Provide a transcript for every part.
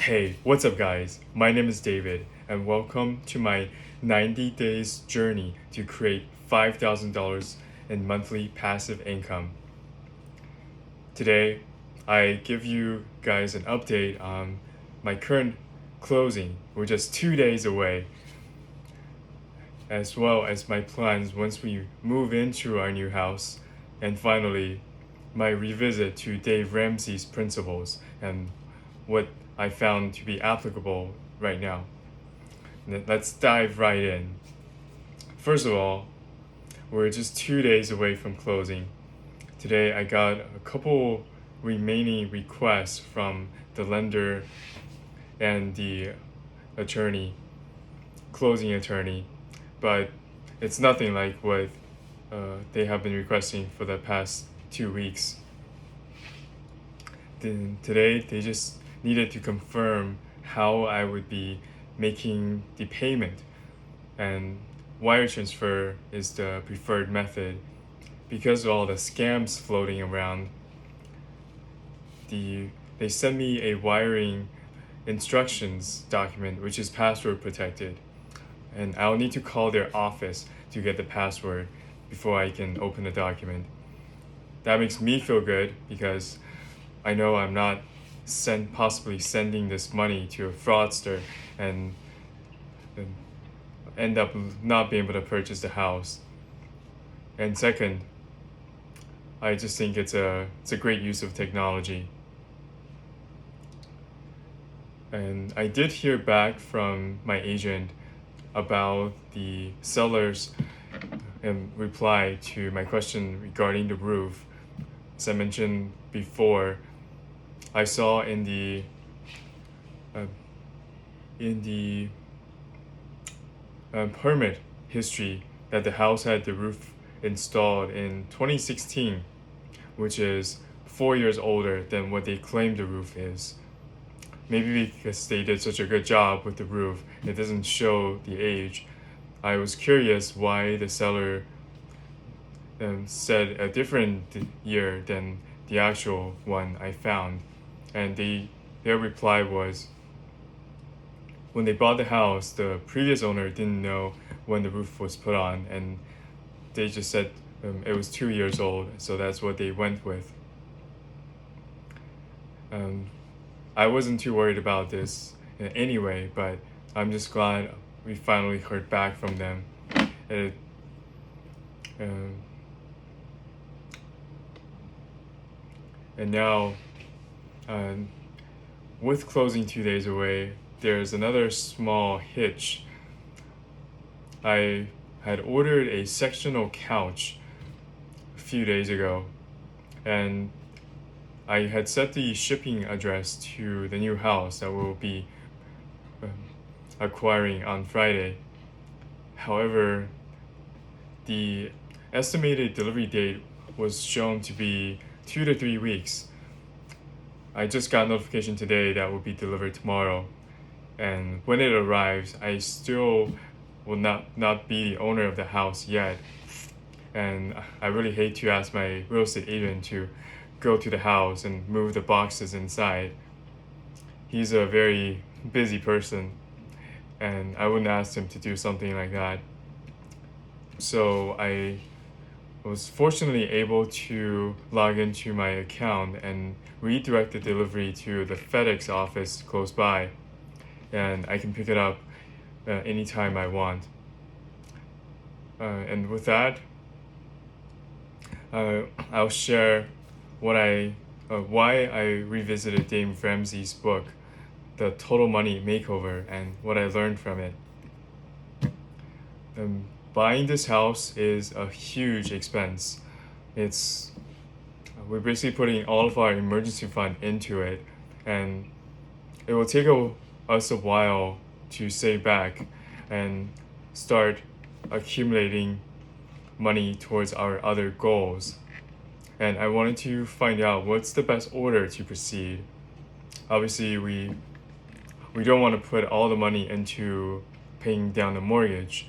Hey, what's up, guys? My name is David, and welcome to my 90 days journey to create $5,000 in monthly passive income. Today, I give you guys an update on my current closing. We're just 2 days away, as well as my plans once we move into our new house, and finally, my revisit to Dave Ramsey's principles and what I found to be applicable right now. Let's dive right in. First of all, we're just 2 days away from closing. Today I got a couple remaining requests from the lender and the closing attorney, but it's nothing like what they have been requesting for the past 2 weeks. Then today they just needed to confirm how I would be making the payment, and wire transfer is the preferred method because of all the scams floating around. They sent me a wiring instructions document which is password protected, and I'll need to call their office to get the password before I can open the document. That makes me feel good because I know I'm not possibly sending this money to a fraudster and end up not being able to purchase the house. And second, I just think it's a great use of technology. And I did hear back from my agent about the seller's reply to my question regarding the roof. As I mentioned before, I saw in the permit history that the house had the roof installed in 2016, which is 4 years older than what they claim the roof is. Maybe because they did such a good job with the roof, it doesn't show the age. I was curious why the seller said a different year than the actual one I found. And their reply was, when they bought the house, the previous owner didn't know when the roof was put on, and they just said it was 2 years old, so that's what they went with. I wasn't too worried about this anyway, but I'm just glad we finally heard back from them. And now, with closing 2 days away, there's another small hitch. I had ordered a sectional couch a few days ago, and I had set the shipping address to the new house that we'll be acquiring on Friday. However, the estimated delivery date was shown to be 2 to 3 weeks. I just got notification today that will be delivered tomorrow, and when it arrives, I still will not be the owner of the house yet, and I really hate to ask my real estate agent to go to the house and move the boxes inside. He's a very busy person, and I wouldn't ask him to do something like that. So I was fortunately able to log into my account and redirect the delivery to the FedEx office close by, and I can pick it up anytime I want. And with that, I'll share why I revisited Dave Ramsey's book, The Total Money Makeover, and what I learned from it. Buying this house is a huge expense. We're basically putting all of our emergency fund into it, and it will take us a while to save back and start accumulating money towards our other goals. And I wanted to find out what's the best order to proceed. Obviously, we don't want to put all the money into paying down the mortgage.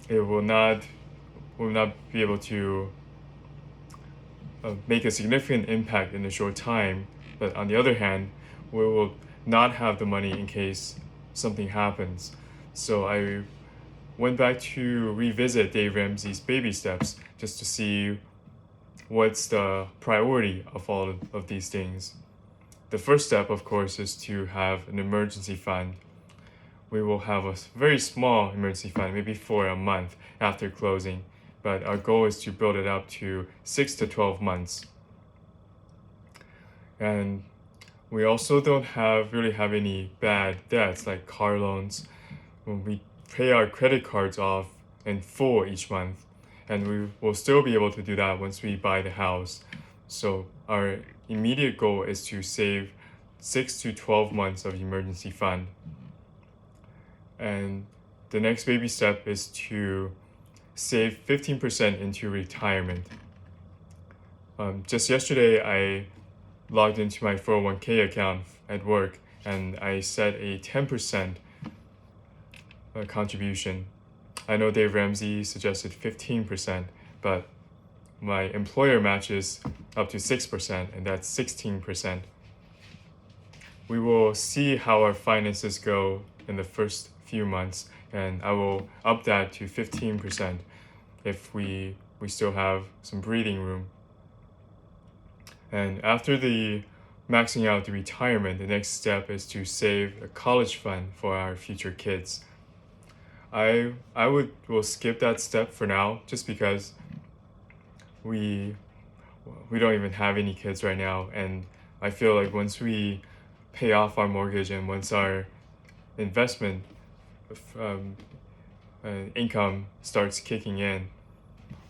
It will not be able to make a significant impact in a short time. But on the other hand, we will not have the money in case something happens. So I went back to revisit Dave Ramsey's baby steps just to see what's the priority of all of these things. The first step, of course, is to have an emergency fund. We will have a very small emergency fund, maybe for a month after closing, but our goal is to build it up to 6 to 12 months. And we also don't really have any bad debts like car loans. When we pay our credit cards off in full each month, and we will still be able to do that once we buy the house. So our immediate goal is to save 6 to 12 months of emergency fund. And the next baby step is to save 15% into retirement. Just yesterday, I logged into my 401k account at work and I set a 10% contribution. I know Dave Ramsey suggested 15%, but my employer matches up to 6%, and that's 16%. We will see how our finances go in the first few months, and I will up that to 15% if we still have some breathing room. And after the maxing out the retirement, the next step is to save a college fund for our future kids. I will skip that step for now just because we don't even have any kids right now, and I feel like once we pay off our mortgage and once our investment income starts kicking in,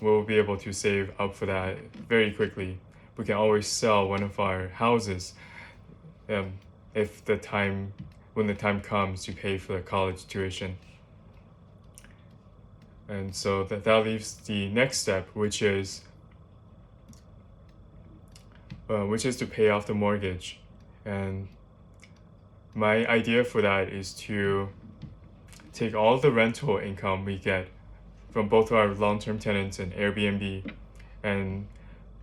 we'll be able to save up for that very quickly. We can always sell one of our houses if when the time comes to pay for the college tuition. And so that leaves the next step, which is to pay off the mortgage. And my idea for that is to take all the rental income we get from both our long-term tenants and Airbnb and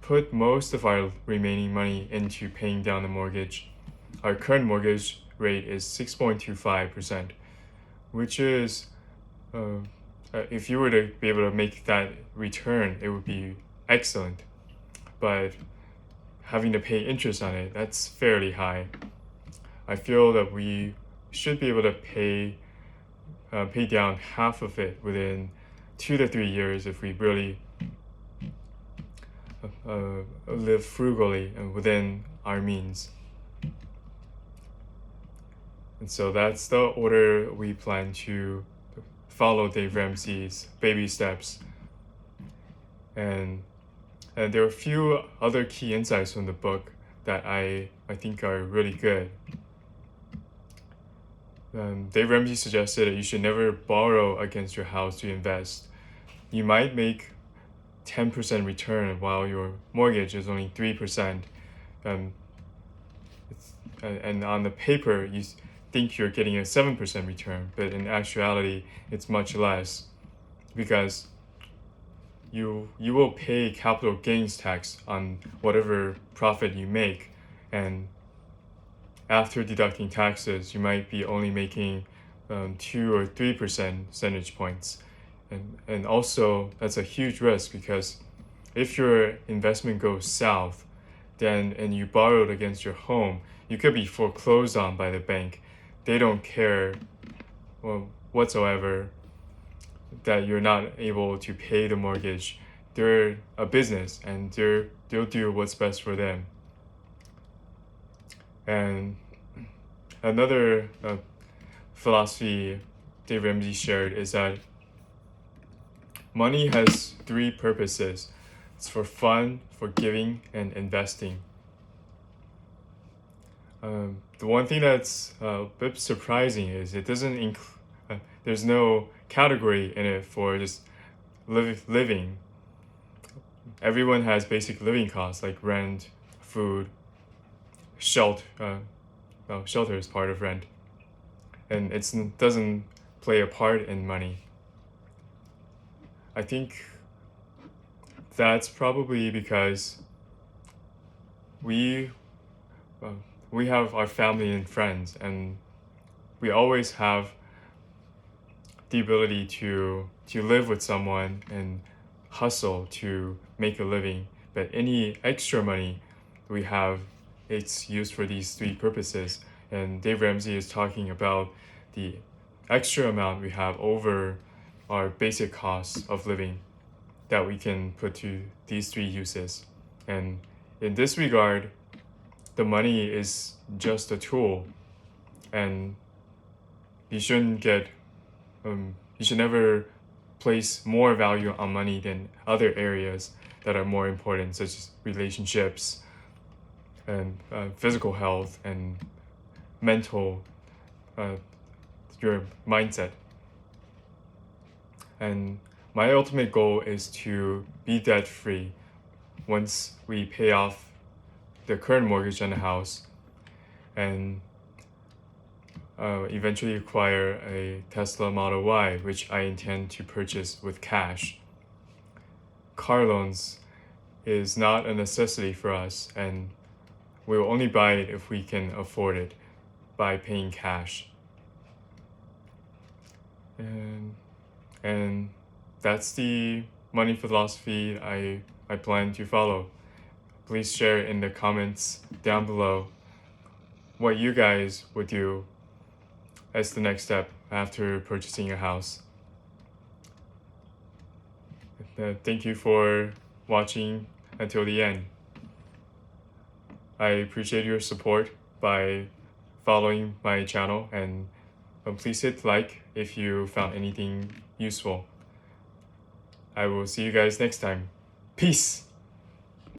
put most of our remaining money into paying down the mortgage. Our current mortgage rate is 6.25%, which is if you were to be able to make that return, it would be excellent. But having to pay interest on it, that's fairly high. I feel that we should be able to pay down half of it within 2 to 3 years if we really live frugally and within our means. And so that's the order we plan to follow Dave Ramsey's baby steps. And there are a few other key insights from the book that I think are really good. Dave Ramsey suggested that you should never borrow against your house to invest. You might make 10% return while your mortgage is only 3%. And on the paper, you think you're getting a 7% return, but in actuality, it's much less because you will pay capital gains tax on whatever profit you make, and after deducting taxes, you might be only making 2 or 3 percentage points. And also, that's a huge risk because if your investment goes south, and you borrowed against your home, you could be foreclosed on by the bank. They don't care whatsoever that you're not able to pay the mortgage. They're a business and they'll do what's best for them. And another philosophy Dave Ramsey shared is that money has 3 purposes. It's for fun, for giving, and investing. The one thing that's a bit surprising is it doesn't there's no category in it for just living. Everyone has basic living costs like rent, food, shelter. Shelter is part of rent, and it doesn't play a part in money. I think that's probably because when we have our family and friends, and we always have the ability to live with someone and hustle to make a living. But any extra money we have, it's used for these three purposes. And Dave Ramsey is talking about the extra amount we have over our basic costs of living that we can put to these three uses. And in this regard, the money is just a tool, and you shouldn't get you should never place more value on money than other areas that are more important, such as relationships and physical health and mental, your mindset. And my ultimate goal is to be debt free once we pay off the current mortgage on the house, and eventually acquire a Tesla Model Y, which I intend to purchase with cash. Car loans is not a necessity for us, and we will only buy it if we can afford it by paying cash. And that's the money philosophy I plan to follow. Please share in the comments down below what you guys would do as the next step after purchasing a house. Thank you for watching until the end. I appreciate your support by following my channel, and please hit like if you found anything useful. I will see you guys next time. Peace!